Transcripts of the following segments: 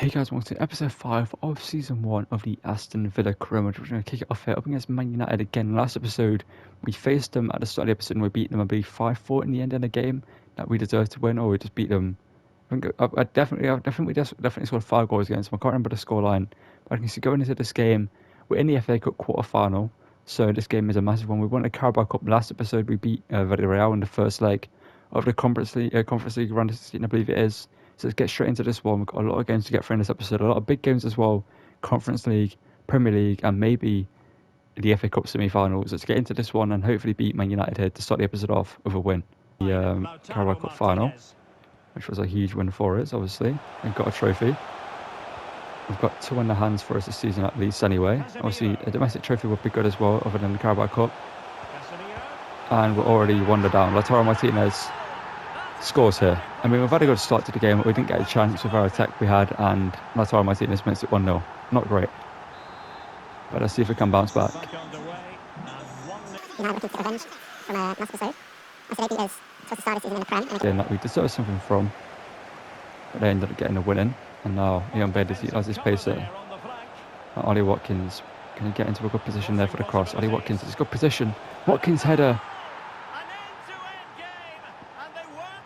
Hey guys, welcome to episode 5 of season 1 of the Aston Villa career mode. We're going to kick it off here up against Man United again. Last episode, we faced them at the start of the episode and we beat them, I believe, 5-4 in the end of the game that we deserved to win, or we just beat them. I definitely scored 5 goals against them. I can't remember the scoreline, but I can see going into this game, we're in the FA Cup quarter final, so this game is a massive one. We won the Carabao Cup last episode. We beat Villarreal in the first leg of the Conference League round of 16, I believe it is. So let's get straight into this one. We've got a lot of games to get through in this episode, a lot of big games as well. Conference League, Premier League, and maybe the FA Cup semi-finals. Let's get into this one and hopefully beat Man United here to start the episode off with a win. The Carabao Cup final, which was a huge win for us, obviously. We've got a trophy. We've got 2 in the hands for us this season at least anyway. Obviously, a domestic trophy would be good as well, other than the Carabao Cup. And we're already 1 down. Lautaro Martinez scores here. I mean, we've had a good start to the game, but we didn't get a chance with our attack we had, and Lautaro Martinez makes it 1-0. Not great. But let's see if we can bounce back. United looking to get revenge from last episode. I said they beat us towards the start of the season in the Prem. Game that we deserved something from, but they ended up getting a winning. And now Ian Bailey's has his pace there. Ollie Watkins can get into a good position there for the cross. Ollie Watkins is a good position. Watkins header.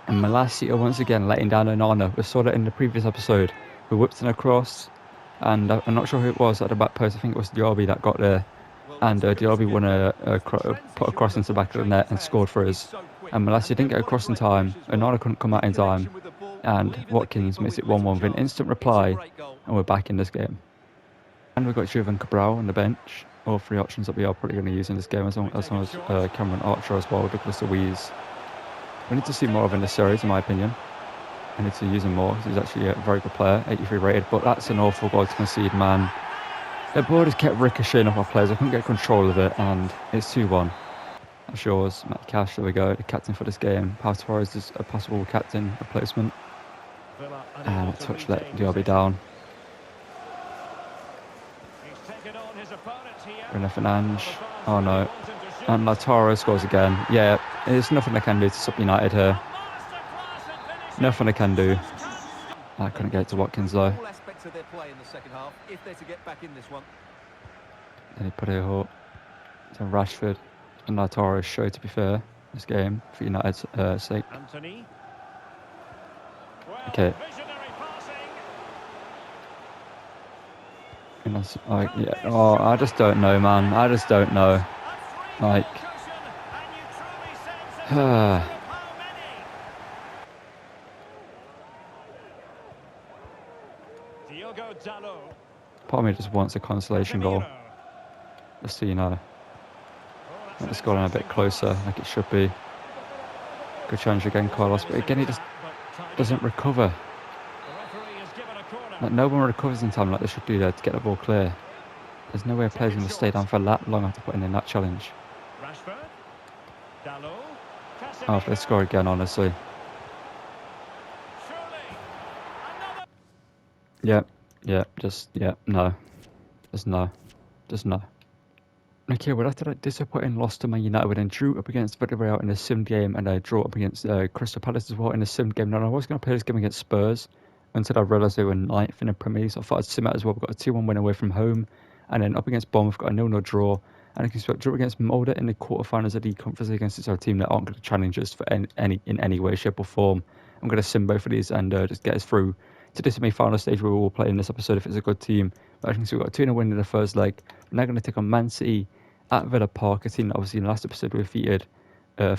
And Malacia once again letting down Onana. We saw that in the previous episode. We whipped in across, and I'm not sure who it was at the back post. I think it was Diaby that got there, and Diaby put a cross into the back of the net and scored for us. And Malacia didn't get across in time. Onana couldn't come out in time, and Watkins makes it 1-1 with an instant reply, and we're back in this game. And we've got Jovan Cabral on the bench. All 3 options that we are probably going to use in this game, as long as Cameron Archer as well, Douglas Luiz. We need to see more of in this series, in my opinion. I need to use him more. He's actually a very good player, 83 rated, but that's an awful goal to concede, man. The ball just kept ricocheting off our players. I couldn't get control of it, and it's 2-1. That's yours, Matt Cash. There we go, the captain for this game. Pau Torres is a possible captain replacement. And a touch let Diaby down. Bruno Fernandes. Oh no. And Lautaro scores again. Yeah, there's nothing I can do to stop United here. Nothing I can do. I couldn't get it to Watkins though. Then he put it up to Rashford. And Lautaro's show, to be fair, this game for United's sake. Okay. And that's like, yeah. Oh, I just don't know, man. I just don't know. Like, part of me just wants a consolation goal, just so you know. Let the scoreline a bit closer, like it should be. Good challenge again, Carlos, but again he just doesn't recover. Like, no one recovers in time like they should do there to get the ball clear. There's no way a player's going to stay down for that long after putting in that challenge. Oh, if they score again, honestly. No. Just no. Okay, well, after that disappointing loss to Man United, we then drew up against Villarreal in the sim game and draw up against Crystal Palace as well in the sim game. Now, I was going to play this game against Spurs until I realised they were 9th in the Premier League, so I thought I'd sim out as well. We've got a 2-1 win away from home, and then up against Bournemouth, we've got a 0-0 draw, and I can expect draw against Molde in the quarterfinals of the Conference League against our team that aren't going to challenge us for in any way, shape or form. I'm going to sim both of these and just get us through to this semi-final stage where we will play in this episode if it's a good team. But I can see we've got a 2-0 win in the first leg. We're now going to take on Man City at Villa Park, a team that obviously in the last episode we defeated 5-3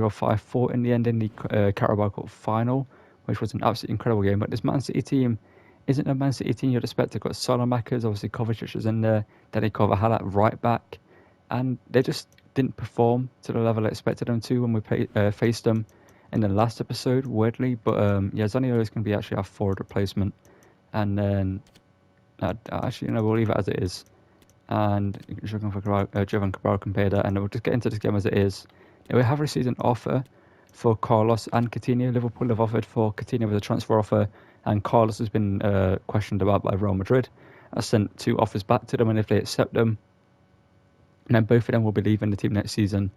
or 5-4 in the end in the Carabao Cup final, which was an absolutely incredible game. But this Man City team isn't a Man City team you'd expect. They've got Salamakers, obviously Kovacic is in there, Danny Carvajal at right back, and they just didn't perform to the level I expected them to when we faced them in the last episode, weirdly. But Zaniolo is going to be actually our forward replacement, and then actually, we'll leave it as it is. And Jovan Cabral can pay that, and we'll just get into this game as it is. Now, we have received an offer for Carlos and Coutinho. Liverpool have offered for Coutinho with a transfer offer, and Carlos has been questioned about by Real Madrid. I sent 2 offers back to them, and if they accept them, then both of them will be leaving the team next season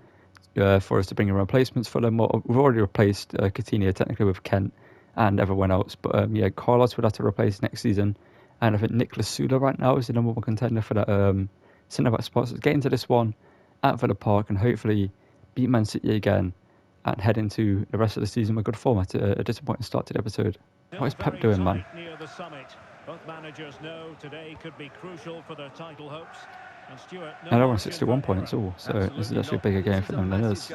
for us to bring in replacements for them. We've already replaced Coutinho technically with Kent, and everyone else. But yeah, Carlos would have to replace next season. And I think Nicolas Sula right now is the number 1 contender for that centre-back spot. So get into this one at Villa Park and hopefully beat Man City again and head into the rest of the season with good form after a disappointing start to the episode. What is Pep doing, man? Both managers know today could be crucial for their title hopes. And Stuart, I don't want 61 points all, so this is actually a bigger game for them than us.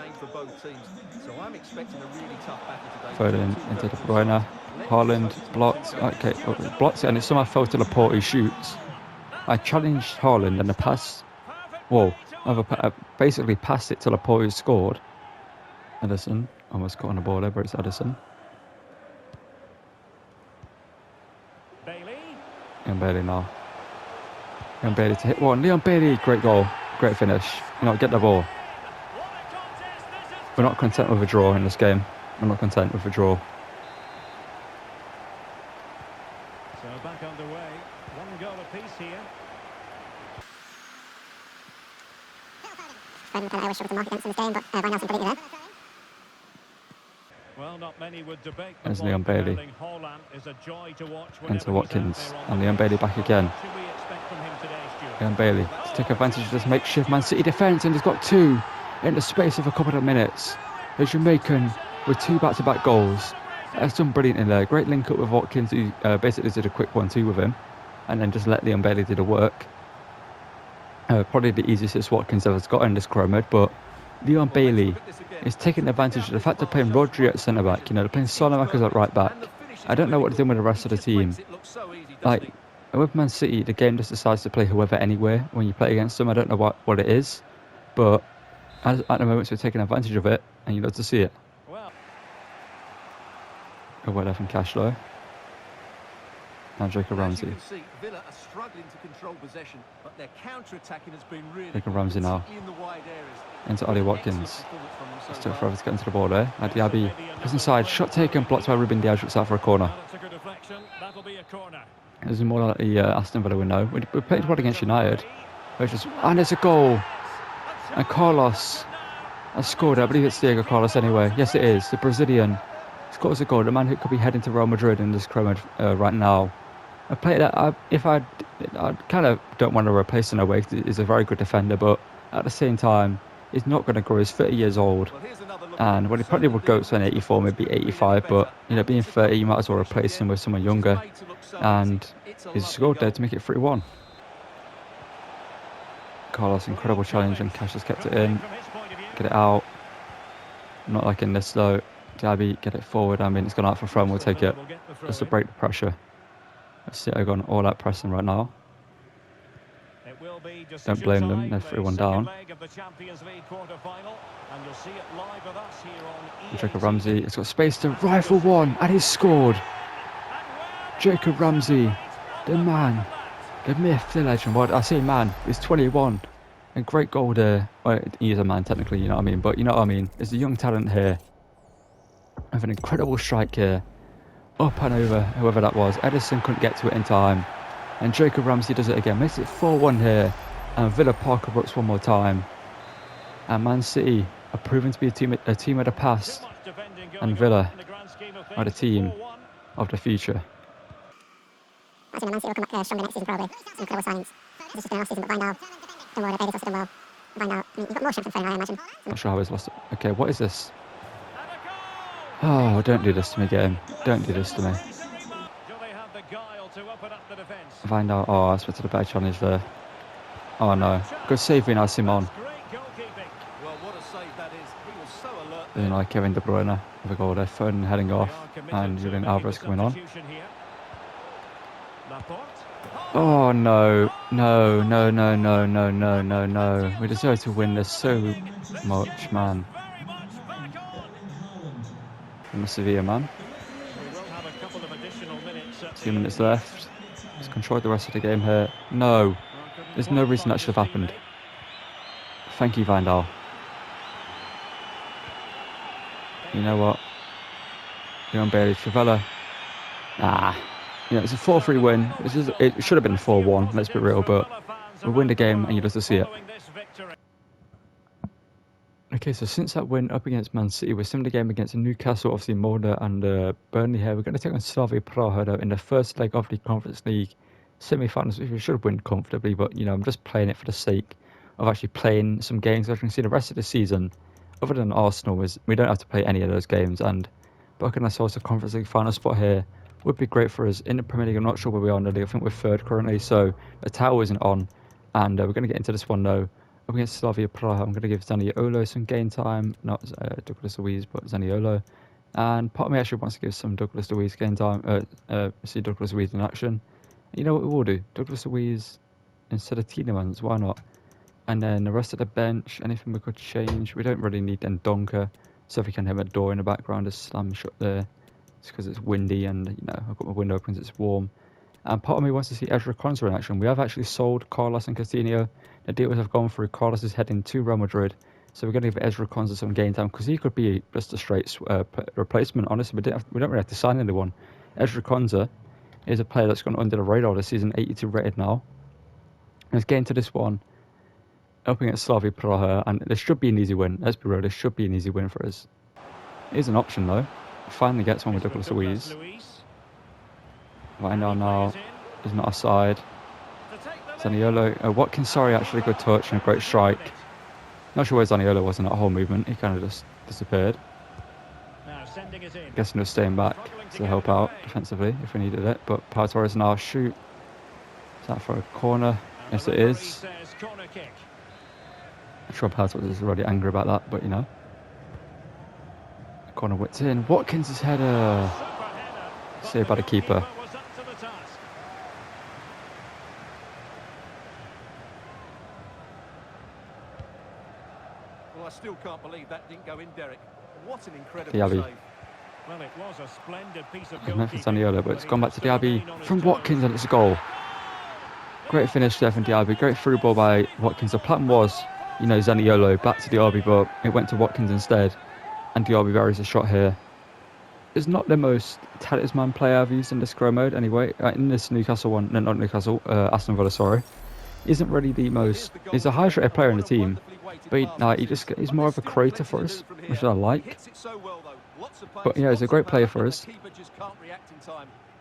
Foden into De Bruyne, Haaland blocked. Okay, blocked it, and it somehow fell to Laporte who shoots. I challenged Haaland and the pass. Whoa, I basically passed it to Laporte who scored. Edison almost got on the ball there, but it's Edison. Leon Bailey now. Leon Bailey to hit one. Leon Bailey, great goal. Great finish. You know, get the ball. We're not content with a draw in this game. We're not content with a draw. So back underway. 1 goal apiece here. I wish I was a mark against in this game, but Van Nelson completely there. Well, not many would debate. There's Leon Bailey. Into Watkins. And Leon Bailey back again. Leon Bailey to take advantage of this makeshift Man City defence, and he's got 2 in the space of a couple of minutes. The Jamaican with 2 back-to-back goals. That's done brilliant in there. Great link up with Watkins, who basically did a quick 1-2 with him, and then just let Leon Bailey do the work. Probably the easiest hits Watkins ever got in this scrimmage, but Leon Bailey is taking advantage of the fact they're playing Rodri at centre-back. You know, they're playing Salamakers at right-back. I don't know what they're doing with the rest of the team. Like, with Man City, the game just decides to play whoever anywhere when you play against them. I don't know what it is, but at the moment we're taking advantage of it, and you love to see it. Good well from Cashlow. And Jacob Ramsey. Jacob Ramsey now. Into Ollie Watkins. It's took forever to get into the ball there. Diaby goes inside. Shot taken, blocked by Ruben Diaz, looks out for a corner. This is more like the Aston Villa we know. We played well against United. And it's a goal. And Carlos has scored. I believe it's Diego Carlos anyway. Yes, it is. The Brazilian scores a goal. The man who could be heading to Real Madrid in this scrimmage right now. A player that I kind of don't want to replace in a way, because he's a very good defender, but at the same time, he's not going to grow. He's 30 years old, and well, he probably would go to an 84, maybe 85, but you know, being 30, you might as well replace him with someone younger, and he's scored there to make it 3-1. Carlos, incredible challenge, and Cash has kept it in. Get it out. Not like in this though. Diaby, get it forward. I mean, it's gone out for front. We'll take it just to break the pressure. Let's see, I've gone all out pressing right now. Don't blame them, they're 3-1 down. Jacob Ramsey, it's got space to rifle one, and he's scored. Jacob Ramsey, the man, the myth, the legend. Well, I say man, he's 21. A great goal there. Well, he is a man technically, you know what I mean, but you know what I mean. There's a young talent here. I have an incredible strike here. Up and over, whoever that was. Edison couldn't get to it in time. And Jacob Ramsey does it again. Makes it 4-1 here. And Villa Park erupts one more time. And Man City are proving to be a team of the past. And Villa are the team of the future. I think Man City will come back stronger next season, probably. Some incredible signings. This is just been off season, but Van Dal, don't worry, Bailey's also done well. Van Dal, I mean, you've got more strength than Foden, I imagine. Not sure how he's lost it. Okay, what is this? Oh, don't do this to me, game. Don't do this to me. Van Dal, oh, I expected a better challenge there. Oh no. Good save, Vinal Simon. You know, Kevin De Bruyne with a goal there. Foden heading off. And Julian Alvarez coming on. Oh no. No, no, no, no, no, no, no, no. We deserve to win this so much, man. From the Sevilla man. 2 minutes left. Let's control the rest of the game here. No. There's no reason that should have happened. Thank you, Van Dal. You know what? Leon Bailey, Travella. It's a 4-3 win. It should have been 4-1, let's be real, but we win the game and you love to see it. Okay, so since that win up against Man City, we're similar game against Newcastle, obviously Molde and Burnley here. We're going to take on Slavia Praha though, in the first leg of the Conference League semi-finals, which we should win comfortably, but I'm just playing it for the sake of actually playing some games. I can see the rest of the season, other than Arsenal, is we don't have to play any of those games, and booking ourselves a Conference League final spot here would be great for us. In the Premier League, I'm not sure where we are in the league. I think we're third currently, so the tower isn't on, and we're going to get into this one though. Up against Slavia Praha, I'm going to give Zaniolo some game time, not Douglas Luiz, but Zaniolo. And part of me actually wants to give some Douglas Luiz game time, see Douglas Luiz in action. And you know what we will do? Douglas Luiz instead of Tielemans, why not? And then the rest of the bench, anything we could change. We don't really need Ndonka, so if we can have a door in the background, a slam shot there. It's because it's windy and, I've got my window open because it's warm. And part of me wants to see Ezra Konsa in action. We have actually sold Carlos and Coutinho. The deals have gone through. Carlos is heading to Real Madrid. So we're going to give Ezra Konsa some game time because he could be just a straight replacement. Honestly, we don't really have to sign anyone. Ezra Konsa is a player that's gone under the radar this season, 82 rated now. Let's get into this one up against Slavia Praha, and this should be an easy win. Let's be real, this should be an easy win for us. It is an option though. Finally gets one with Douglas Luiz. Right now is not offside. Zaniolo, Watkins, sorry, actually good touch and a great strike. Not sure where Zaniolo was in that whole movement. He kind of just disappeared. Guessing he was staying back to help out defensively if we needed it. But Pau Torres now shoot. Is that for a corner? Yes, it is. I'm sure Pau Torres is already angry about that, but corner whipped in. Watkins' header. Saved by the keeper. Well, I still can't believe that didn't go in, Derek. What an incredible Diaby. save. Well, it was a splendid piece of Memphis Zaniolo, but it's gone back to Diaby from Watkins and it's a goal. Great finish there from Diaby. Great through ball by Watkins. The plan was, Zaniolo back to Diaby, but it went to Watkins instead. And Diaby buries a shot here. Is not the most talisman player I've used in this scrum mode anyway. In this Newcastle one, no, not Newcastle, Aston Villa, sorry. Isn't really the most. He's a high rated player in the team, but he's more of a creator for us, which I like. But he's a great player for us,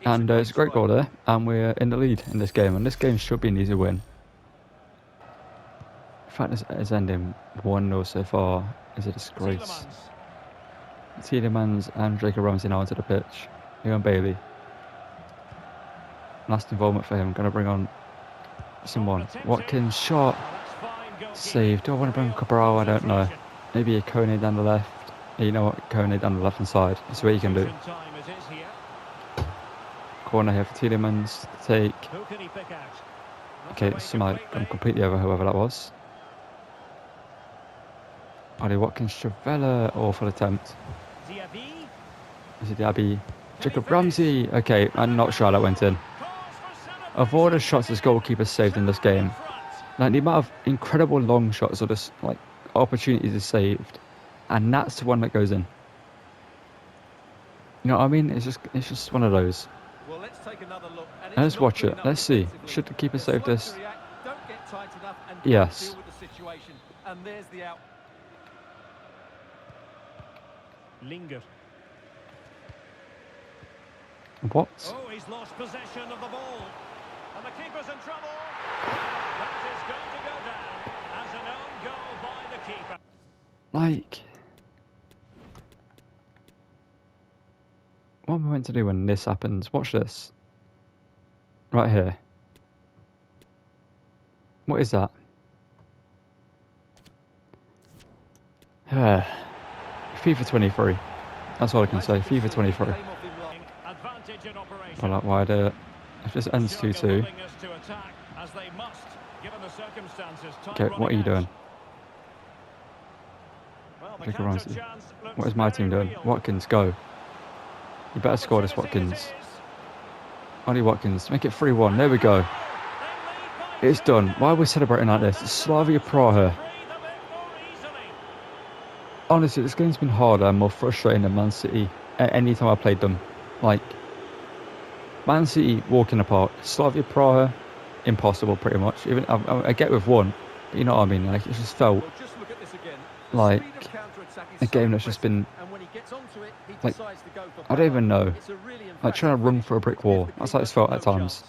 and it's a great goal there, and we're in the lead in this game, and this game should be an easy win. In fact, it's ending 1-0 so far. Is a disgrace. Tielemans and Jacob Ramsey now onto the pitch. Leon Bailey. Last involvement for him. Going to bring on someone. Watkins shot. Saved. Do I want to bring Cabral? I don't know. Maybe a Kone down the left. You know what? Kone down the left hand side. That's what you can do. Corner here for Tielemans to take. Okay, somehow gone completely over whoever that was. Ollie Watkins, Chavella, awful attempt. Is it Diaby? Jacob Ramsey. Okay, I'm not sure how that went in. Of all the shots this goalkeeper saved in this game, like the amount of incredible long shots or just like opportunities is saved, and that's the one that goes in. You know what I mean? It's just one of those. Well, let's take another look. And let's watch it. Let's see. Should the keeper save this? Yes. And there's the out. Linger. What? Oh, he's lost possession of the ball. And the keeper's in trouble. That is going to go down as an own goal by the keeper. Like, what am I meant to do when this happens? Watch this. Right here. What is that? FIFA 23. That's all I can say. FIFA 23. I like why if this ends 2-2. Okay, what are you doing? Jacob Ramsey. What is my team doing? Watkins, go. You better score this, Watkins. Ollie Watkins, make it 3-1. There we go. It's done. Why are we celebrating like this? It's Slavia Praha. Honestly, this game's been harder and more frustrating than Man City at any time I played them. Like, Man City, walk in the park. Slavia Praha, impossible pretty much. Even I get with one, but you know what I mean. Like, it just felt like a game that's just been like, I don't even know, like trying to run through a brick wall. That's how it's felt at times.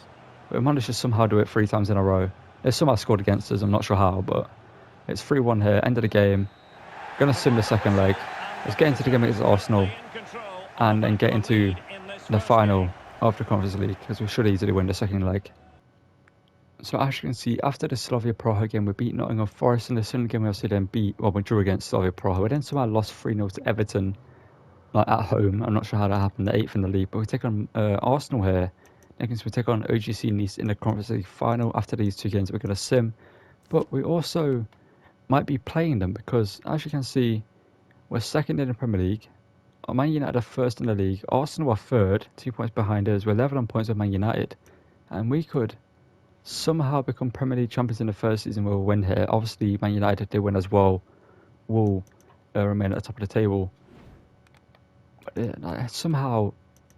But we managed to somehow do it 3 times in a row. They somehow scored against us, I'm not sure how, but it's 3-1 here, end of the game. Gonna sim the second leg. Let's get into the game against Arsenal and then get into the final of the Conference League, because we should easily win the second leg. So as you can see, after the Slavia Praha game, we beat Nottingham Forest. In the second game, we obviously then we drew against Slavia Praha. We then somehow lost 3-0 to Everton, like at home. I'm not sure how that happened, the 8th in the league. But we take on Arsenal here. Next, we take on OGC Nice in the Conference League final. After these 2 games, we're going to sim. But we also might be playing them, because as you can see, we're second in the Premier League. Man United are first in the league. Arsenal are third, 2 points behind us. We're level on points with Man United. And we could somehow become Premier League champions in the first season. We'll win here. Obviously, Man United, if they win as well, will remain at the top of the table. But somehow,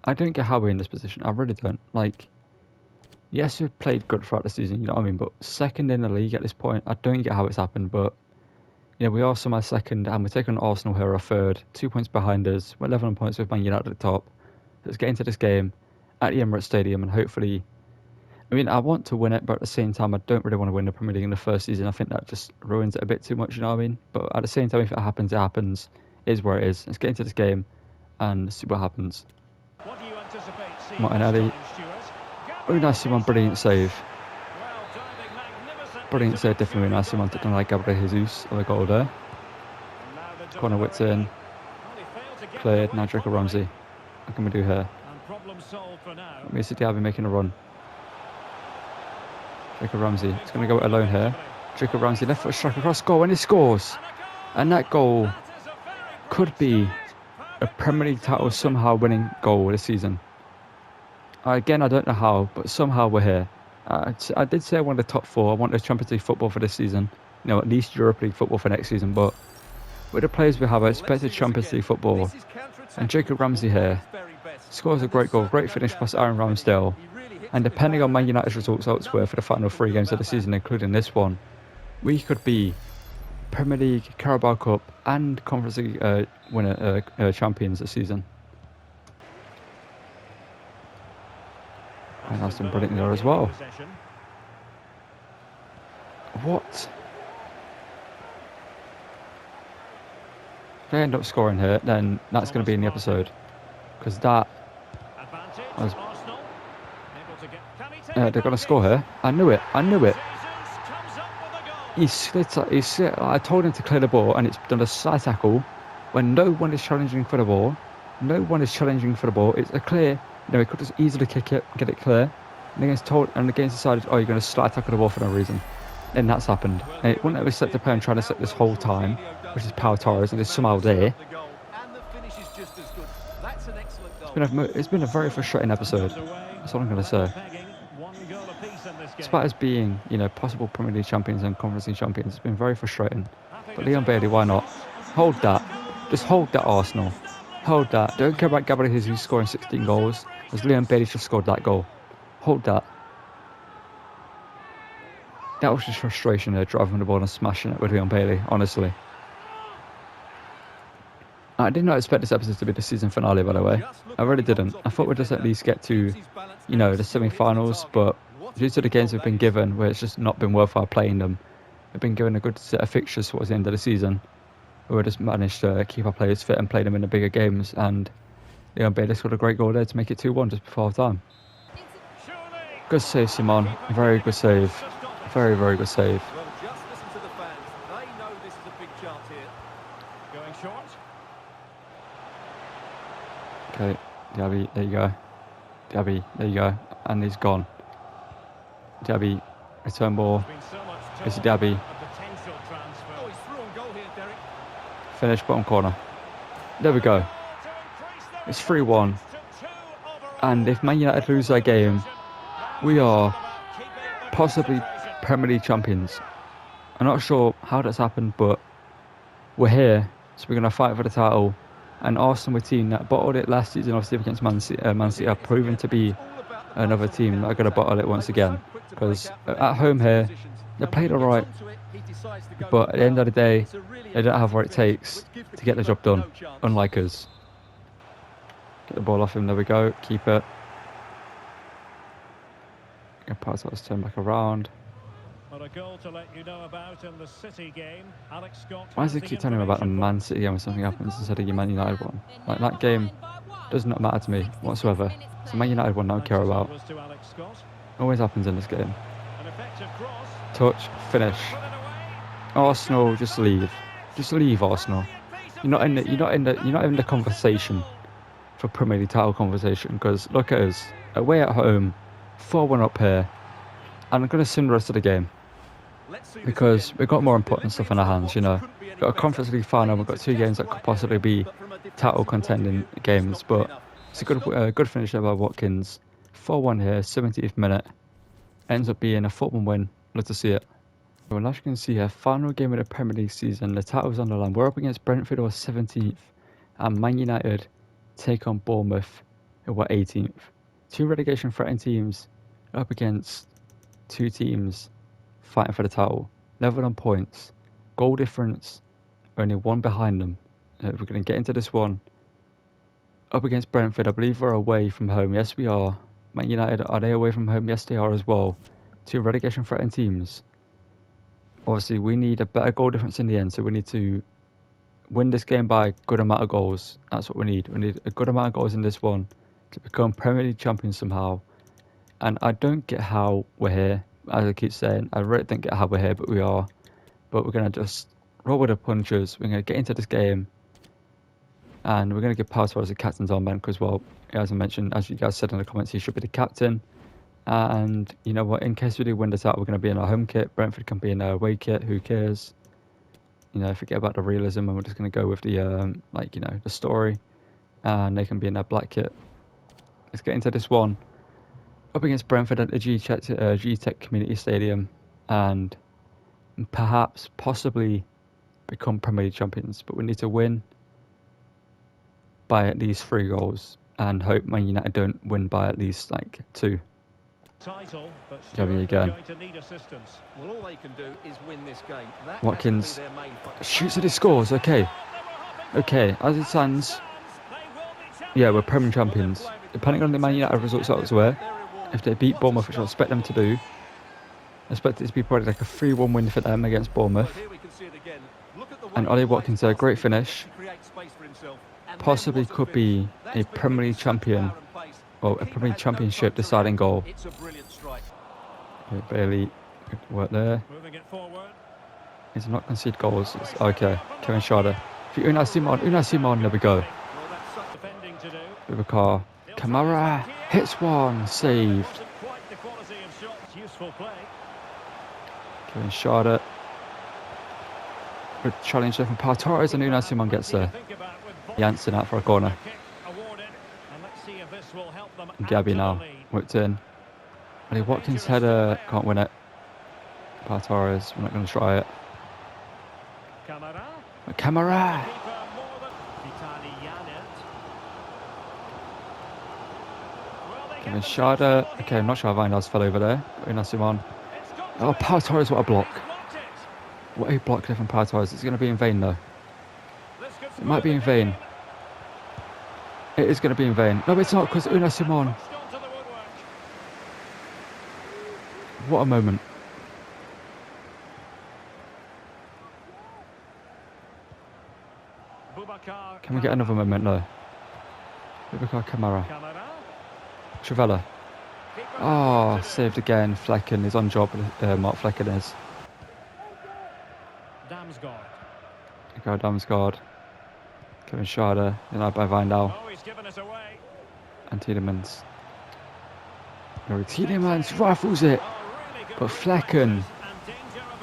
I don't get how we're in this position. I really don't. Like, yes, we've played good throughout the season, you know what I mean? But second in the league at this point, I don't get how it's happened. But yeah, we are somehow second, and we're taking Arsenal here, are third, 2 points behind us. We're 11 points with Man United at the top. Let's get into this game at the Emirates Stadium, and hopefully, I mean, I want to win it, but at the same time, I don't really want to win the Premier League in the first season. I think that just ruins it a bit too much, you know what I mean? But at the same time, if it happens, it happens. It is where it is. Let's get into this game and see what happens. What do you anticipate seeing Martinelli. this time, Stuart? Really nice one, brilliant save. Well, diving magnificently Brilliant to save, make definitely sure nice he's one. got Taken like Gabriel Jesus on the goal there. And now the Corner whipped in. delivery. Well, he failed to get Cleared. the Now way Draco properly. Ramsey. What can we do here? And problem solved for now. Messi Diaby making a run. Draco Ramsey. It's going to go it alone here. Draco Ramsey, left foot strike across goal, and he scores. And that goal That is a very could be a Premier League title somehow winning goal this season. Again, I don't know how, but somehow we're here. I did say I wanted the top 4. I wanted Champions League football for this season. You know, at least Europa League football for next season. But with the players we have, I expected Champions League football. And Jacob Ramsey here scores a great goal. Great finish past Aaron Ramsdale. And depending on Man United's results elsewhere for the final 3 games of the season, including this one, we could be Premier League, Carabao Cup, and Conference League winner champions this season. And Aston brilliant there as well. What? If they end up scoring here, then that's going to be in the episode, because that was. They're going to score here. I knew it. I knew it. He slid. I told him to clear the ball, and it's done a side tackle when no one is challenging for the ball. No one is challenging for the ball. It's a clear. You know, he could just easily kick it, get it clear. And against decided, oh, you're going to slide tackle the ball for no reason. And that's happened. And it wouldn't have set the player I'm trying to set this whole time, which is Pau Torres, and it's somehow there. It's been a very frustrating episode. That's all I'm going to say. Despite us being, you know, possible Premier League champions and Conference League champions, it's been very frustrating. But Leon Bailey, why not? Hold that. Just hold that, Arsenal. Hold that. Don't care about Gabriel Jesus scoring 16 goals, as Leon Bailey just scored that goal. Hold that. That was just frustration there, driving the ball and smashing it with Leon Bailey, honestly. I did not expect this episode to be the season finale, by the way. I really didn't. I thought we'd just at least get to, you know, the semi-finals, but due to the games we've been given, where it's just not been worthwhile playing them, we've been given a good set of fixtures towards the end of the season, where we just managed to keep our players fit and play them in the bigger games, and Leon Bailey scored a great goal there to make it 2-1 just before half time. Good save, Simon. Very good save. Very, very good save. Well, just listen to the fans. They know this is a big chance here. Going short. Okay, Diaby, there you go. Diaby, there you go. And he's gone. Diaby, return ball. It's Diaby. Oh, he's through on goal here, Derek. Finish, bottom corner. There we go. It's 3-1. And if Man United lose their game, we are possibly Premier League champions. I'm not sure how that's happened, but we're here, so we're going to fight for the title. And Arsenal, a team that bottled it last season, obviously against Man City, are proven to be another team are going to bottle it once again. Because at home here, they played alright, but at the end of the day, they don't have what it takes to get the job done, unlike us. Get the ball off him, there we go, keep it. Get past us, turn back around. But a goal to let you know about in the City game. Alex Scott. Why does he keep telling him about the Man City game when something happens instead of your Man United one? Like, that game does not matter to me whatsoever. It's the Man United one I don't care about. Always happens in this game. Touch, finish. Arsenal, just leave. Just leave, Arsenal. You're not in the conversation for Premier League title conversation, because look at us. Away at home, 4-1 up here, and I'm going to sim the rest of the game. Because we've got more important stuff in our hands, you know. We've got a Conference League final, we've got 2 games that could possibly be title contending games, but it's a good finish there by Watkins. 4-1 here, 70th minute. Ends up being a 4-1 win. Love to see it. Well, as you can see here, final game of the Premier League season, the title's on the line. We're up against Brentford, who are 17th, and Man United take on Bournemouth, who are 18th. 2 relegation threatened teams up against 2 teams fighting for the title. Level on points. Goal difference, only 1 behind them. We're going to get into this one. Up against Brentford, I believe we're away from home. Yes, we are. Man United, are they away from home? Yes, they are as well. 2 relegation threatened teams. Obviously, we need a better goal difference in the end, so we need to win this game by a good amount of goals. That's what we need. We need a good amount of goals in this one to become Premier League champions somehow. And I don't get how we're here. As I keep saying, I really don't get how we're here, but we are. But we're going to just roll with the punches. We're going to get into this game. And we're going to give Pau Torres the captain's armband because, well, as I mentioned, as you guys said in the comments, he should be the captain. And you know what, in case we do win this out, we're going to be in our home kit. Brentford can be in our away kit. Who cares? You know, forget about the realism, and we're just going to go with the, the story. And they can be in their black kit. Let's get into this one. Up against Brentford at the G-Tech Community Stadium, and possibly become Premier League champions. But we need to win by at least 3 goals, and hope Man United don't win by at least 2. Jamie again. Well, all they can do is win this game. Watkins shoots and he scores. Okay, as it stands, yeah, we're Premier champions. Depending on the Man United results elsewhere, if they beat Bournemouth, which I expect them to do, I expect it to be probably like a 3-1 win for them against Bournemouth. And Ollie Watkins, a great finish. Possibly could be a Premier League champion, or a Premier League Championship deciding goal. Bailey, good work there. He's not conceded goals. It's okay. Kevin Schade. Unai Simon, there we go. Boubacar Kamara hits one, saved. Kevin Schade. Good challenge there from Pau Torres, and Unai Simon gets there. Janssen out for a corner. And Gabby now whipped in. Ollie Watkins header, can't win it. Pau Torres, we're not going to try it. But Kamara! Kevin Schade. Okay, I'm not sure how Wijnaldum fell over there. Unai Simon. Oh, Pau Torres, what a block. What a block there from Pau Torres. It's going to be in vain though. It might be in vain. It is going to be in vain. No, it's not, because Unai Simon. What a moment. Can we get another moment? No. Boubacar Kamara. Trivella. Oh, saved again. Flecken is on job. Mark Flecken is. Go Damsgaard. Kevin Schade. Denied by Wijnaldum. And Tielemans. Tielemans rifles it. But Flecken.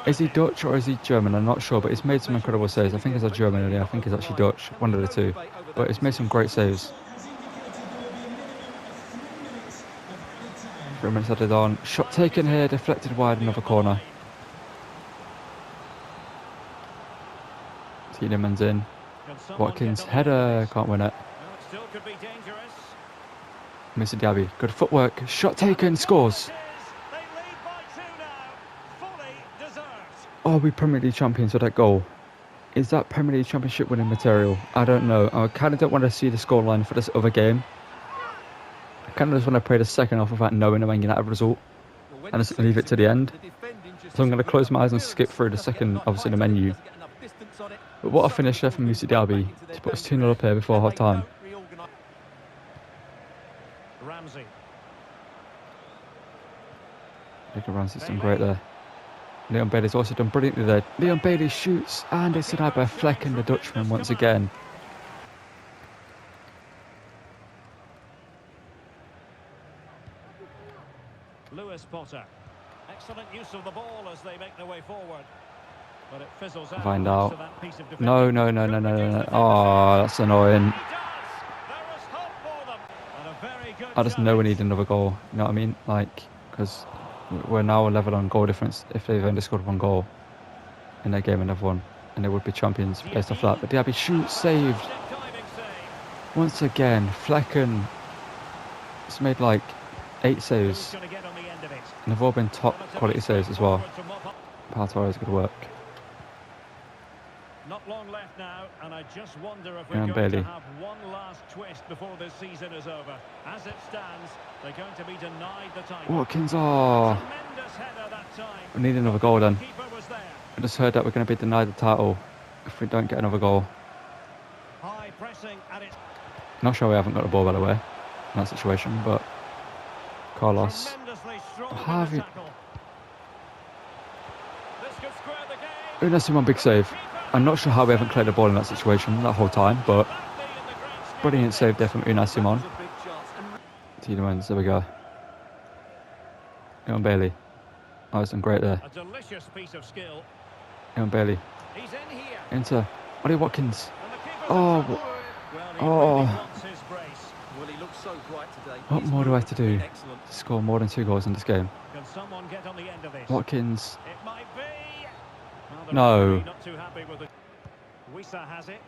Is he Dutch or is he German? I'm not sure, but he's made some incredible saves. I think he's a German, I think he's actually Dutch. One of the two. But he's made some great saves. 3 minutes added on. Shot taken here, deflected wide, another corner. Tielemans in. Watkins header, can't win it. Mr. Diaby, good footwork, shot taken, scores. They lead by 2 now. Fully deserved. Are we Premier League champions with that goal? Is that Premier League Championship winning material? I don't know. I kind of don't want to see the scoreline for this other game. I kind of just want to play the second half without knowing the Man United result and just leave it to the end. So I'm going to close my eyes and skip through the second, obviously, the menu. But what a finish there from Mr. Diaby to put us 2-0 up here before half time. Ramsey. Jacob Ramsey's done great there. Leon Bailey's also done brilliantly there. Leon Bailey shoots and it's denied by Fleck and the Dutchman once again. Lewis Potter. Excellent use of the ball as they make their way forward. But it fizzles out. Find thanks out. to that piece of No. defending. Oh, that's annoying. He does. There is hope for them. And a very good I just know we challenge. need another goal. You know what I mean? Like, because we're now level on goal difference. If they've only scored one goal in their game, another one, and they would be champions based off that. But Diaby shoots, saved. Diving save. Once again, Flecken has made like 8 saves, Who's going to get on the end of it? and they've all been top quality saves as well. Forward to mop up. Pau Torres, good work. Not long left now, and I just wonder if we're Leon going Bailey. to have one last twist before this season is over. As it stands, they're going to be denied the title. Watkins, oh, Tremendous header that time. we need another goal then. Keeper was there. I just heard that we're going to be denied the title if we don't get another goal. High pressing at its Not sure we haven't got the ball, by the way, in that situation, but Carlos. tremendously strong with Have the you- tackle. This could square the game. Unai Simon, big save. I'm not sure how we haven't cleared the ball in that situation that whole time, but Badly in the grand scheme. brilliant save there from Unai Simon. A big chance. And Tielemans, there we go. Leon Bailey. Oh, he's done great there. A delicious piece of skill. Leon Bailey. He's in here. Into Ollie Watkins. And the keeper's Oh, in trouble. Well, he oh. really wants his brace. well, he looks so bright today. What His more do I have to movement do has been excellent. to score more than 2 goals in this game? Can someone get on the end of this? Watkins. It might be. Well, the No. referee not too happy with it. Wissa has it.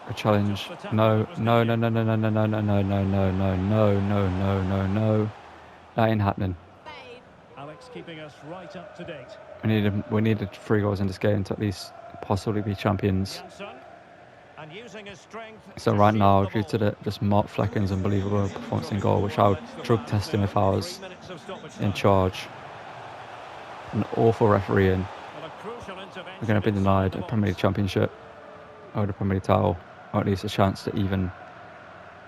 A challenge. No. That ain't happening. Alex keeping us right up to date. We needed 3 goals in this game to at least possibly be champions. Jansson. And using his strength. So to right seal now, the due to ball. the just Mark Flecken's unbelievable performance in goal, which I would drug test him if I was 3 minutes of stoppage in time. charge. An awful refereeing. Well, a crucial intervention We're going to be inside denied the a box. Premier League Championship or the Premier League title, or at least a chance to even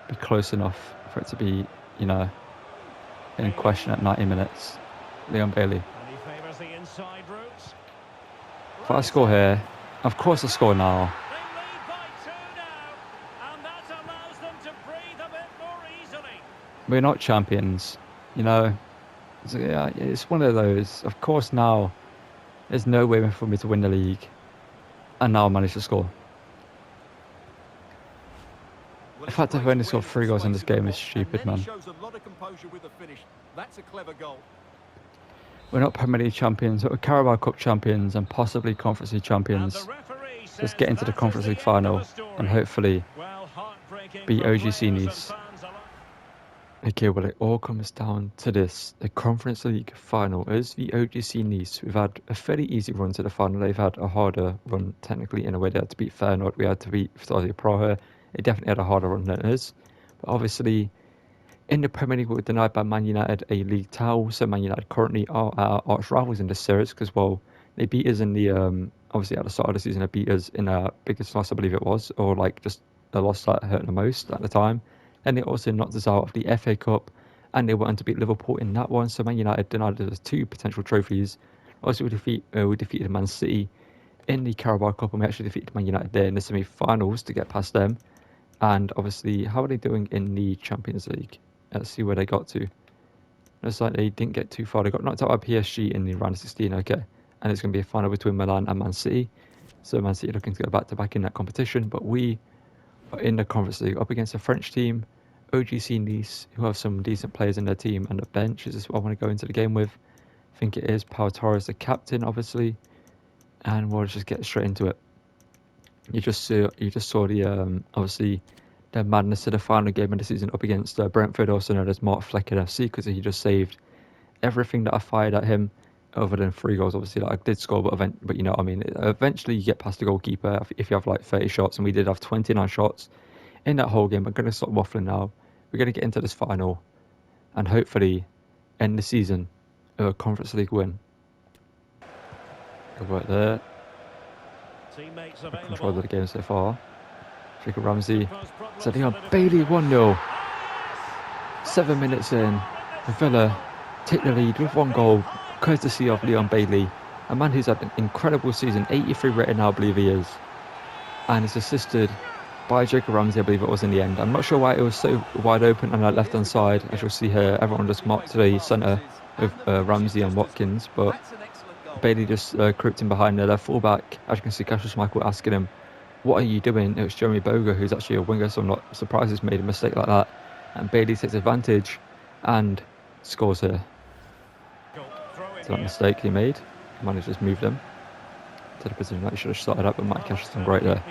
be close enough for it to be, you know, in question at 90 minutes. Leon Bailey. And he favours the inside route. If I score here, of course I score now. They lead by 2 now, and that allows them to breathe a bit more easily. We're not champions, you know. So, yeah, it's one of those. Of course now, there's no way for me to win the league, and now I managed to score. Well, The fact it's I've great only to scored win 3 goals in this space game the is box, stupid, and then man. he shows a lot of composure with the finish. That's a clever goal. We're not Premier League champions, but we're Carabao Cup champions and possibly Conference League And champions. the referee says Let's get into the that is Conference League end of final the story. and hopefully Well, heartbreaking beat for OGC players and Nice. fans alike. Okay, well, it all comes down to this. The Conference League final is the OGC Nice. We've had a fairly easy run to the final. They've had a harder run, technically, in a way. They had to beat Feyenoord. We had to beat Slavia Praha. They definitely had a harder run than us. But obviously, in the Premier League, we were denied by Man United a league title. So Man United currently are our arch rivals in this series because, well, they beat us in the, obviously at the start of the season, they beat us in our biggest loss, I believe it was, or like just the loss that hurt the most at the time. And they also knocked us out of the FA Cup, and they went on to beat Liverpool in that one. So Man United denied us 2 potential trophies. Also, we defeated Man City in the Carabao Cup, and we actually defeated Man United there in the semi-finals to get past them. And obviously, how are they doing in the Champions League? Let's see where they got to. Looks like they didn't get too far. They got knocked out by PSG in the round of 16, okay. And it's going to be a final between Milan and Man City. So Man City looking to go back-to-back in that competition. But we are in the Conference League up against a French team, OGC Nice, who have some decent players in their team, and the bench is just what I want to go into the game with. I think it is Pau Torres, the captain, obviously. And we'll just get straight into it. You just saw the obviously the madness of the final game of the season up against Brentford, also known as Mark Flecker FC, because he just saved everything that I fired at him, other than 3 goals. Obviously, like, I did score, but you know what I mean. Eventually, you get past the goalkeeper if you have like 30 shots, and we did have 29 shots in that whole game. I'm going to stop waffling now. We're going to get into this final, and hopefully end the season with a Conference League win. Good work there. Teammates Control of available. the game so far. Jacob Ramsey setting up Bailey 1-0. 7 minutes in, Villa take the lead with 1 goal, courtesy of Leon Bailey, a man who's had an incredible season, 83 rated now, I believe he is, and is assisted by Jacob Ramsey, I believe it was in the end. I'm not sure why it was so wide open on that left hand side. As you'll see here, everyone just marked to the centre of Ramsey and Watkins, but Bailey just crept in behind their fullback. As you can see, Cassius Michael asking him, "What are you doing?" It was Jeremy Boga, who's actually a winger, so I'm not surprised he's made a mistake like that. And Bailey takes advantage and scores here. So that mistake he made, the manager just moved him to the position that he should have started up, but Mike Cash has done great there.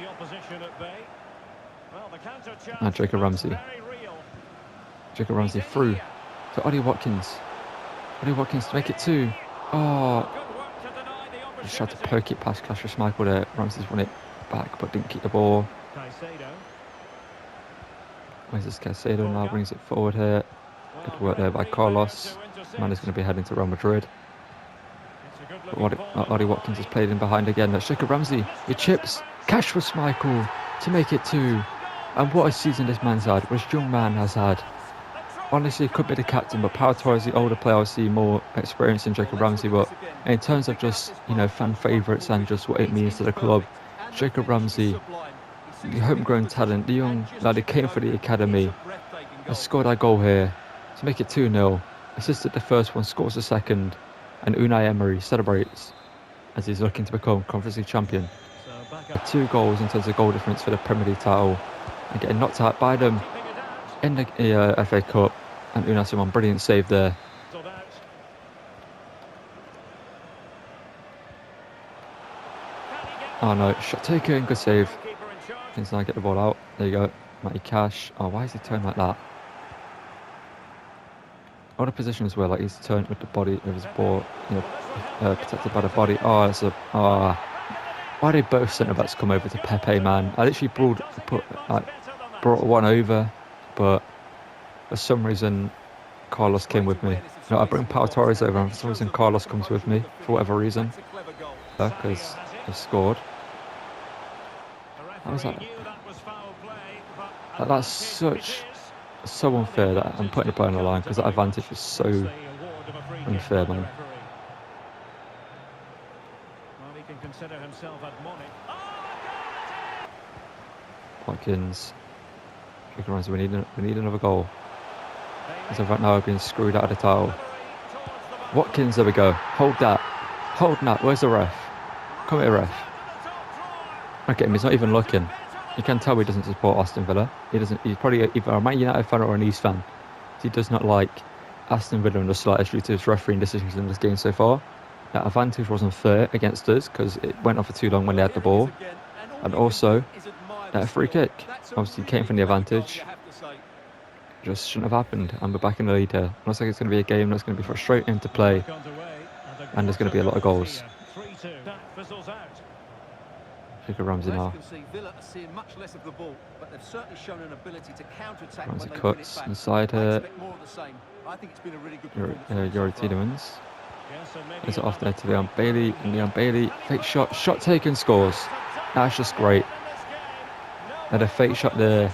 And Jacob Ramsey. Jacob Ramsey through to Ollie Watkins. Ollie Watkins to make it 2. Oh, just tried to poke it past Cassius Michael there. Ramsey's won it back but didn't keep the ball. Where's this Caicedo now? Brings it forward here. Good work there by Carlos. Man is going to be heading to Real Madrid. But Ollie Watkins has played in behind again. That's Jacob Ramsey. He chips. Cassius Michael to make it 2. And what a season this man's had. This young man has had. Honestly, could be the captain, but Pau Torres, the older player, I see more experience than Jacob Ramsey. But in terms of just, you know, fan favourites and just what it means to the club, Jacob Ramsey, the homegrown talent, the young lad who came for the academy, has scored a goal here to make it 2-0. Assisted the first one, scores the second, and Unai Emery celebrates as he's looking to become Conference League champion. 2 goals in terms of goal difference for the Premier League title, and getting knocked out by them in the FA Cup. And Unai Simon, brilliant save there. Oh no, shot taken, good save. Can I get the ball out? There you go, Matty Cash. Oh, why is he turned like that? All the positions where like he's turned with the body of his ball, you know, protected by the body. Oh, it's a why did both centre backs come over to Pepe, man? I literally brought one over, but for some reason Carlos came with me. No, I bring Pau Torres over, and for some reason Carlos comes with me for whatever reason, because I scored. How was that? That's so unfair that I'm putting the play on the line, because that advantage was so unfair, man. Watkins. We need another goal. So right now I've been screwed out of the title. Watkins, there we go. Hold that. Where's the ref? Come here, ref. Okay, he's not even looking. You can tell he doesn't support Aston Villa. He's probably either a Man United fan or an East fan. He does not like Aston Villa in the slightest due to his refereeing decisions in this game so far. That advantage wasn't fair against us because it went on for too long when they had the ball. And also, that free kick obviously came from the advantage. Just shouldn't have happened, and we're back in the lead here. Looks like it's going to be a game that's going to be frustrating to play, and there's going to be a lot of goals. Jacob Ramsey now. Ramsey cuts inside here. Yuri Tielemans. Is it off there to Leon Bailey? And Leon Bailey, fake shot taken, scores. That's just great. Had a fake shot there.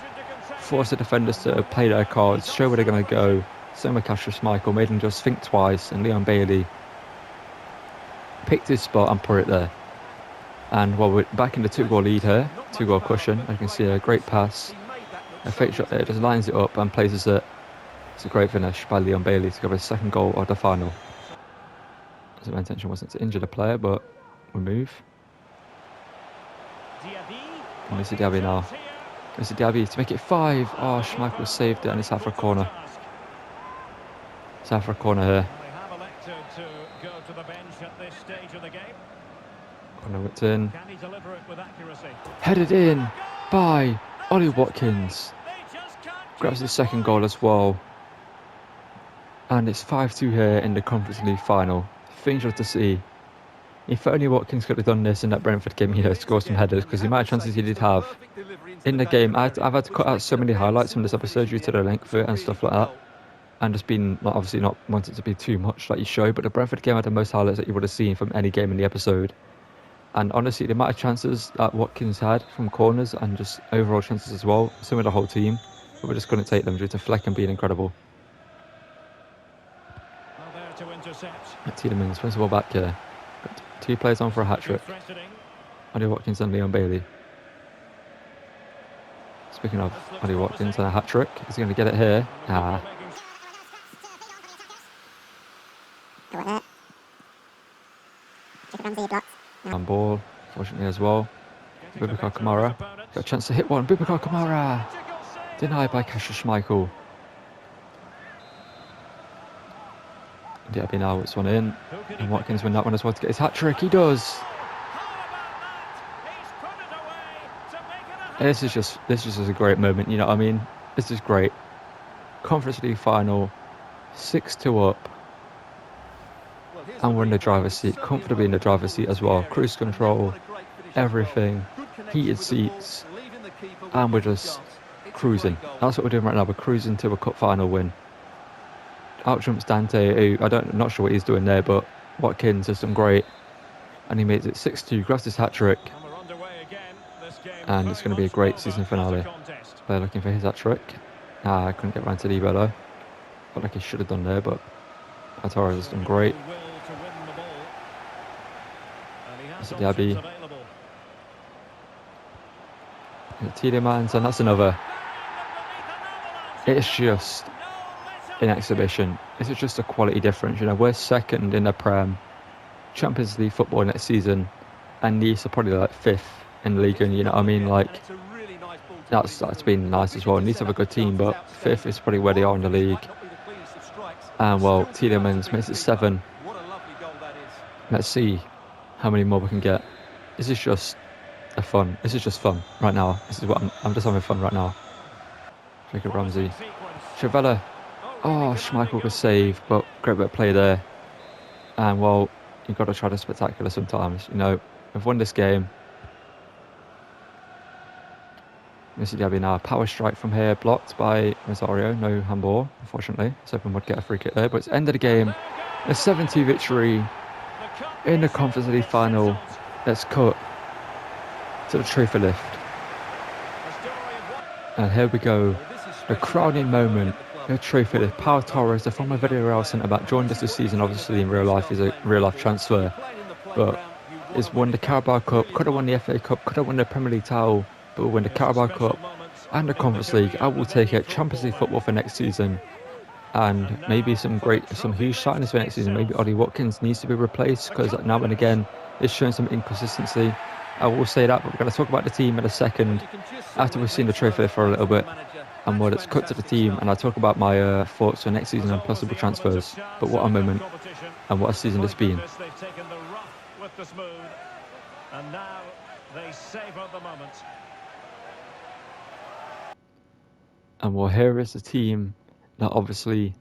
Force the defenders to play their cards, show where they're going to go. Same with Cassius Michael, made him just think twice, and Leon Bailey picked his spot and put it there. And while we're back in the 2-goal lead here, 2-goal cushion, I can see a great pass, a fake shot there, just lines it up and places it. It's a great finish by Leon Bailey to go for his 2nd goal of the final. So my intention wasn't to injure the player, but we move. And we see Diaby now. There's a Diaby to make it 5. Oh, Schmeichel saved it, and it's out for a corner. It's out for a corner here. I know it's in. Can he deliver it with accuracy? Headed in by Ollie Watkins. They just can't Grabs keep his it second goal going. as well. And it's 5-2 here in the Conference League final. Things you're to see. If only Watkins could have done this in that Brentford game, score some headers, because the amount of chances he did have in the game. I've had to cut out so many highlights from this episode due to the length of it and stuff like that. And just been, obviously not wanting to be too much like you show, but the Brentford game had the most highlights that you would have seen from any game in the episode. And honestly, the amount of chances that Watkins had from corners and just overall chances as well, some of the whole team, but we just couldn't take them due to Flecken being incredible. Well, there to intercept. Tielemans brings the ball back here. Got 2 players on for a hat-trick. Threatening. Ollie Watkins and Leon Bailey. Speaking of Ollie Watkins and a hat-trick, he's going to get it here. Go with it. Jacob Ramsey blocked. On ball, fortunately as well. Boubacar Kamara. Got a chance to hit one. Boubacar Kamara. Denied by Kasher Schmeichel. Diaby now it's one in. And Watkins win that one as well to get his hat-trick. He does. This is just a great moment, you know what I mean? This is great. Conference League final, 6-2 up. And we're in the driver's seat, comfortably in the driver's seat as well. Cruise control, everything, heated seats, and we're just cruising. That's what we're doing right now. We're cruising to a cup final win. Out jumps Dante, who I'm not sure what he's doing there, but Watkins has done great, and he makes it 6-2. Grabs his hat trick, and it's going to be a great season finale. They're looking for his hat trick. I couldn't get round to Debo though. Felt like he should have done there, but Torres has done great. Diaby. Tielemans, and that's another. It's just an exhibition. This is just a quality difference. You know, we're second in the Prem, Champions League football next season, and Nice are probably like 5th in the league. And you know what I mean? Like, that's been nice as well. Nice have a good team, but 5th is probably where they are in the league. And well, Tielemans makes it 7. Let's see how many more we can get. This is just fun. This is just fun right now. This is what I'm just having fun right now. Jacob Ramsey. Chavella. Oh, Schmeichel could save, but great bit of play there. And well, you've got to try the spectacular sometimes. You know, we've won this game. Missy Diaby now. Power strike from here, blocked by Rosario. No handball, unfortunately. I was hoping we'd get a free kick there, but it's end of the game. A 7-2 victory in the Conference League final. Let's cut to the trophy lift. And here we go. The crowning moment. The trophy lift. Pau Torres, the former Villarreal centre-back, joined us this season. Obviously, in real life, is a real-life transfer. But he's won the Carabao Cup, could have won the FA Cup, could have won the Premier League title, but we'll win the Carabao Cup and the Conference League. I will take it. Champions League football for next season. And maybe some huge signings for next season. Maybe Ollie Watkins needs to be replaced, because now and again it's showing some inconsistency. I will say that, but we're going to talk about the team in a second after we've seen the trophy for a little bit. And well, let's cut to the team, and I'll talk about my thoughts for next season and possible transfers. But what a moment, and what a season it's been. And now they savour the moment. And well, here is the team that obviously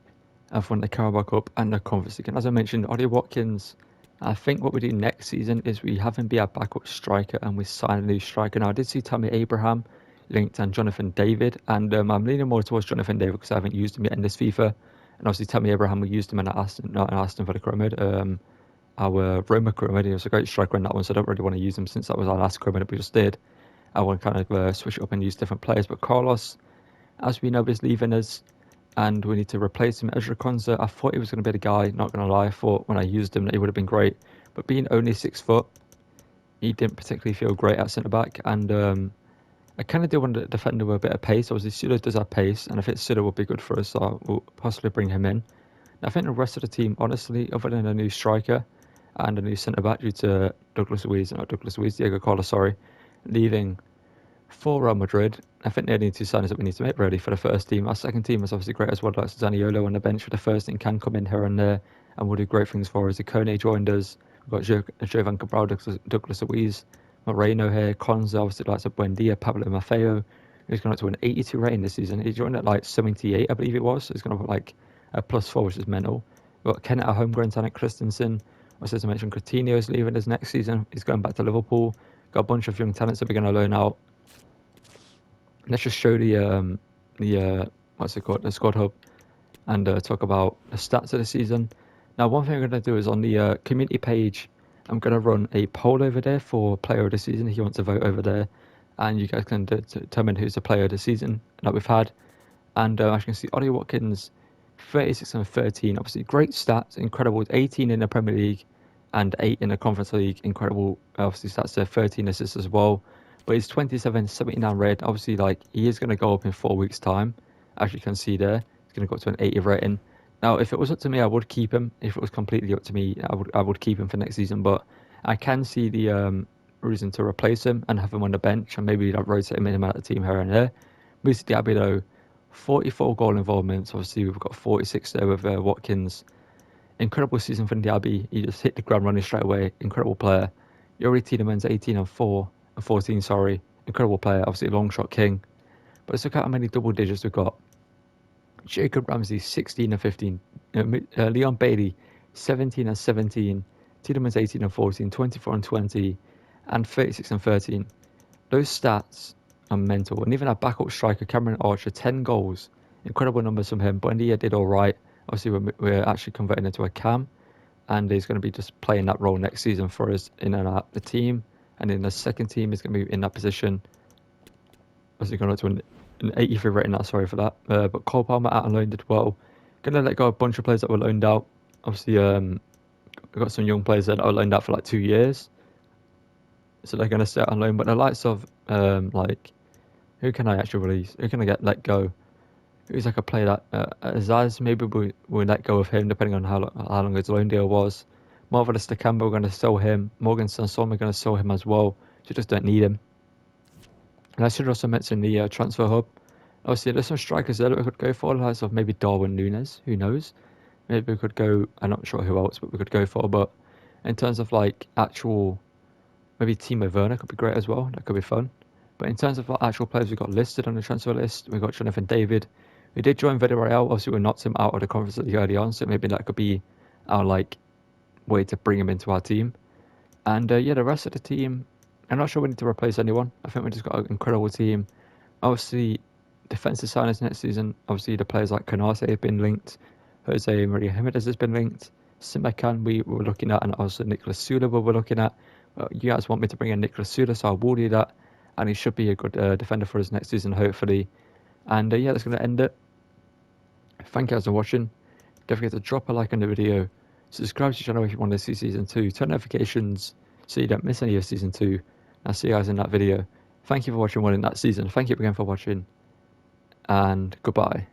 have won the Carabao Cup and the Conference League. And as I mentioned, Ollie Watkins, I think what we do next season is we have him be our backup striker, and we sign a new striker. Now, I did see Tammy Abraham linked and Jonathan David, and I'm leaning more towards Jonathan David because I haven't used him yet in this FIFA. And obviously Tammy Abraham, we used him in Aston, not in Aston Villa Cromid, our Roma Cromid. He was a great striker in that one, so I don't really want to use him since that was our last Cromid that we just did. I want to kind of switch it up and use different players. But Carlos, as we know, is leaving us, and we need to replace him. Ezra Konza, I thought he was going to be the guy, not going to lie. I thought when I used him that he would have been great, but being only 6 foot, he didn't particularly feel great at centre back. And I kind of do want a defender with a bit of pace. Obviously, Suda does have pace, and I think Suda will be good for us, so we'll possibly bring him in. I think the rest of the team, honestly, other than a new striker and a new centre-back due to Diego Carlos, leaving for Real Madrid, I think they're the only 2 signings that we need to make really for the first team. Our second team is obviously great as well, like Zaniolo on the bench for the first team, can come in here and there and will do great things for us. Ikone joined us, We've got Jovan Cabral, Douglas Luiz, Moreno here, Konza, obviously likes of Buendia, Pablo Maffeo, who's gone up to an 82 rating this season. He joined at like 78, I believe it was. So he's going to put like a +4, which is mental. We've got Kenneth, our homegrown talent, Christensen. As I mentioned, Coutinho is leaving us next season. He's going back to Liverpool. Got a bunch of young talents that we're going to loan out. Let's just show the what's it called, the squad hub, and talk about the stats of the season. Now, one thing I'm going to do is on the community page, I'm going to run a poll over there for player of the season if you want to vote over there, and you guys can determine who's the player of the season that we've had. And as you can see, Ollie Watkins, 36 and 13, obviously great stats, incredible, 18 in the Premier League and 8 in the Conference League, incredible, obviously stats there, 13 assists as well. But he's 27, 79 rated. Obviously, like, he is going to go up in 4 weeks' time. As you can see there, he's going to go up to an 80 rating. Now, if it was up to me, I would keep him. If it was completely up to me, I would keep him for next season. But I can see the reason to replace him and have him on the bench and maybe like rotate him in and out of the team here and there. Musa Diaby, though, 44 goal involvements. Obviously, we've got 46 there with Watkins. Incredible season for Diaby. He just hit the ground running straight away. Incredible player. Yuri Tielemans, 18 and 14, sorry. Incredible player. Obviously, long shot king. But let's look at how many double digits we've got. Jacob Ramsey, 16 and 15. Leon Bailey, 17 and 17. Tielemans, 18 and 14. 24 and 20. And 36 and 13. Those stats are mental. And even our backup striker, Cameron Archer, 10 goals. Incredible numbers from him. Buendia did all right. Obviously, we're actually converting into a cam. And he's going to be just playing that role next season for us in and out the team. And in the second team, he's going to be in that position. Obviously, going up to an 83 rating, sorry for that. But Cole Palmer out and loaned as well. Going to let go a bunch of players that were loaned out. Obviously, we've got some young players that are loaned out for like 2 years. So they're going to stay out on loan. But the likes of, like, who can I actually release? Who can I get let go? Who's like a player that Azaz, maybe we'll let go of him depending on how long his loan deal was. Marvelous Dicamba, we're going to sell him. Morgan Sanson, we're going to sell him as well. So just don't need him. And I should also mention the transfer hub. Obviously, there's some strikers there that we could go for, like of maybe Darwin Núñez, who knows? Maybe we could go, I'm not sure who else, but we could go for. But in terms of like actual, maybe Timo Werner could be great as well. That could be fun. But in terms of what actual players we've got listed on the transfer list, we've got Jonathan David. We did join Villarreal. Obviously, we knocked him out of the Conference League early on, so maybe that could be our like way to bring him into our team. And yeah, the rest of the team, I'm not sure we need to replace anyone. I think we just got an incredible team. Obviously, defensive signings next season. Obviously, the players like Canate have been linked. Jose Maria Jimenez has been linked. Simekan we were looking at, and also Nicolas Sula we were looking at. You guys want me to bring in Nicolas Sula, so I will do that. And he should be a good defender for us next season, hopefully. And yeah, that's going to end it. Thank you guys for watching. Don't forget to drop a like on the video. Subscribe to the channel if you want to see Season 2. Turn notifications so you don't miss any of Season 2. I'll see you guys in that video. Thank you for watching one in that season. Thank you again for watching. And goodbye.